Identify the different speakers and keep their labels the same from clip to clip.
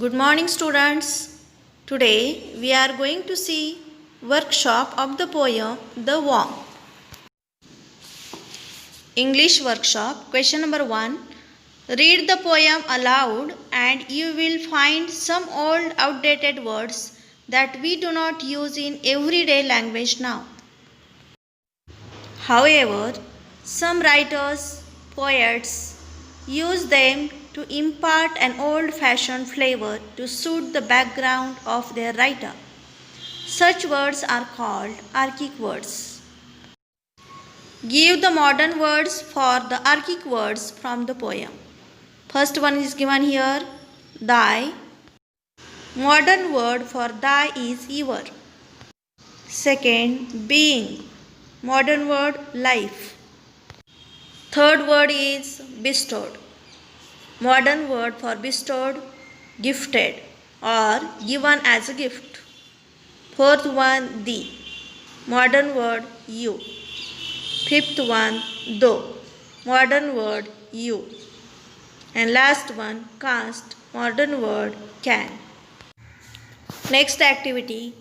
Speaker 1: Good morning students. Today we are going to see workshop of the poem The Worm. English workshop. Question number 1. Read the poem aloud and you will find some old outdated words that we do not use in everyday language now. However, some writers, poets use them to impart an old-fashioned flavor to suit the background of their writer. Such words are called archaic words. Give the modern words for the archaic words from the poem. First one is given here, thy. Modern word for thy is ever. Second, being. Modern word life. Third word is bestowed. Modern word for bestowed, gifted or given as a gift. Fourth one, thee. Modern word you. Fifth one, though. Modern word you. And last one, cast. Modern word can. Next activity.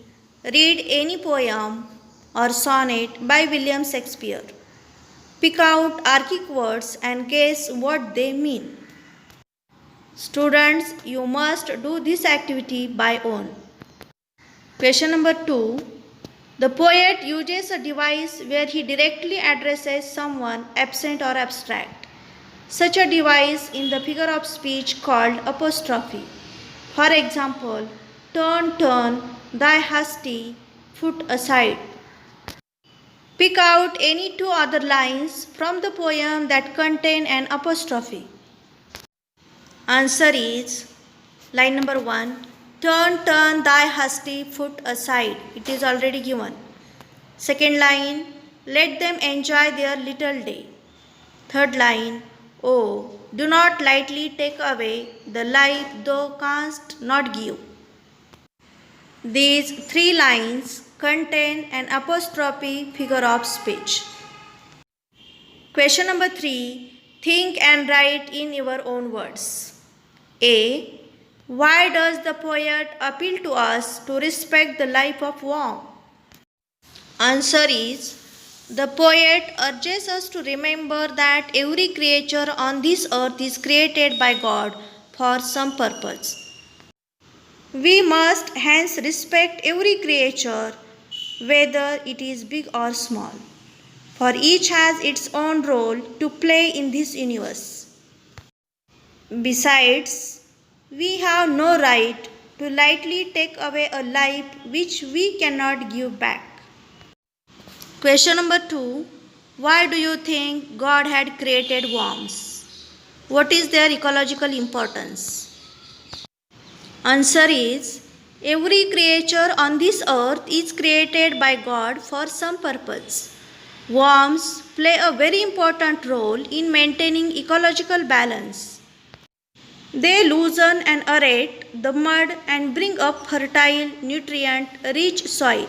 Speaker 1: Read any poem or sonnet by William Shakespeare. Pick out archaic words and guess what they mean. Students, you must do this activity by own. Question number 2. The poet uses a device where he directly addresses someone absent or abstract. Such a device in the figure of speech called apostrophe. For example, turn, turn, thy hasty foot aside. Pick out any two other lines from the poem that contain an apostrophe. Answer is line number 1. Turn, turn thy hasty foot aside. It is already given. Second line. Let them enjoy their little day. Third line. Oh, do not lightly take away the life thou canst not give. These three lines contain an apostrophe figure of speech. Question number 3. Think and write in your own words. A. Why does the poet appeal to us to respect the life of worm? Answer is, the poet urges us to remember that every creature on this earth is created by God for some purpose. We must hence respect every creature, whether it is big or small, for each has its own role to play in this universe. Besides, we have no right to lightly take away a life which we cannot give back. Question number 2. Why do you think God had created worms? What is their ecological importance? Answer is, every creature on this earth is created by God for some purpose. Worms play a very important role in maintaining ecological balance. They loosen and aerate the mud and bring up fertile, nutrient-rich soil.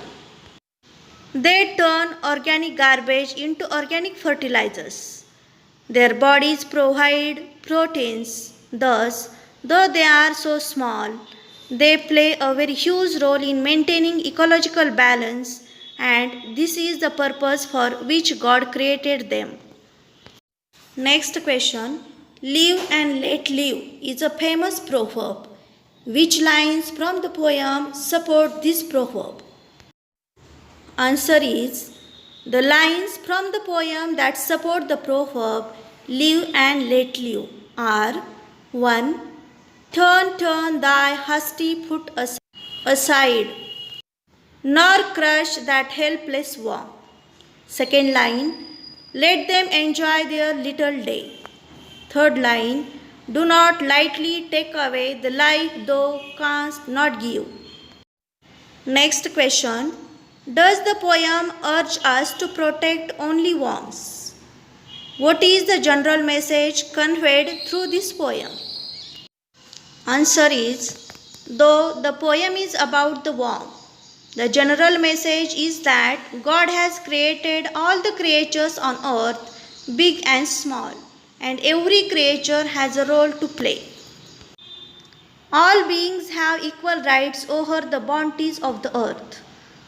Speaker 1: They turn organic garbage into organic fertilizers. Their bodies provide proteins. Thus, though they are so small, they play a very huge role in maintaining ecological balance, and this is the purpose for which God created them. Next question. Live and let live is a famous proverb. Which lines from the poem support this proverb? Answer is, the lines from the poem that support the proverb live and let live are 1. Turn, turn thy hasty foot aside, nor crush that helpless worm. Second line, let them enjoy their little day. Third line, do not lightly take away the life thou canst not give. Next question. Does the poem urge us to protect only worms? What is the general message conveyed through this poem? Answer is, though the poem is about the worm, the general message is that God has created all the creatures on earth, big and small, and every creature has a role to play. All beings have equal rights over the bounties of the earth.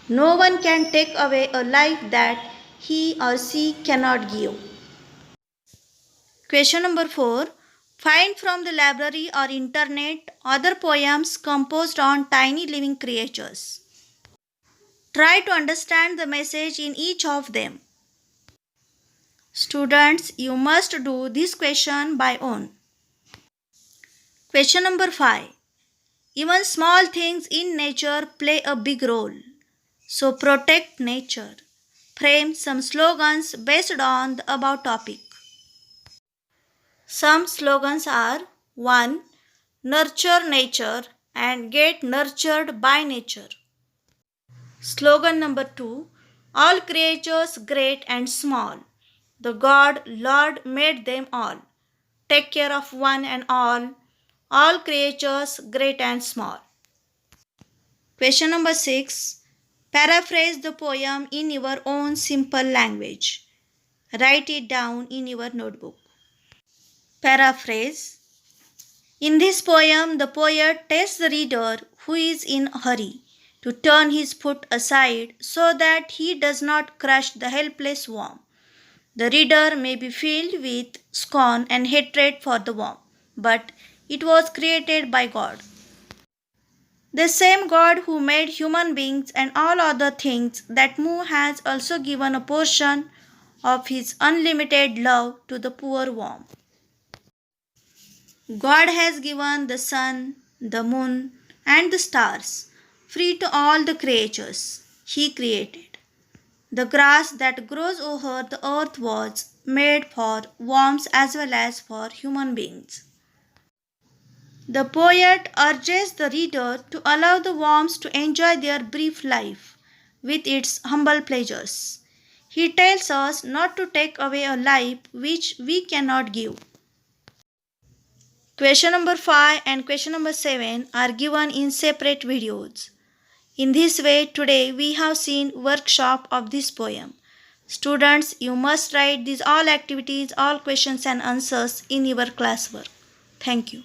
Speaker 1: No one can take away a life that he or she cannot give. Question number 4. Find from the library or internet other poems composed on tiny living creatures. Try to understand the message in each of them. Students, you must do this question by own. Question number 5. Even small things in nature play a big role. So protect nature. Frame some slogans based on the above topic. Some slogans are 1. Nurture nature and get nurtured by nature. Slogan number 2. All creatures great and small. The God Lord made them all. Take care of one and all creatures great and small. Question number 6. Paraphrase the poem in your own simple language. Write it down in your notebook. Paraphrase. In this poem, the poet tells the reader who is in a hurry to turn his foot aside so that he does not crush the helpless worm. The reader may be filled with scorn and hatred for the worm, but it was created by God. The same God who made human beings and all other things that move has also given a portion of his unlimited love to the poor worm. God has given the sun, the moon, and the stars free to all the creatures He created. The grass that grows over the earth was made for worms as well as for human beings. The poet urges the reader to allow the worms to enjoy their brief life with its humble pleasures. He tells us not to take away a life which we cannot give. Question number 5 and question number 7 are given in separate videos. In this way, today we have seen workshop of this poem. Students, you must write these all activities, all questions and answers in your classwork. Thank you.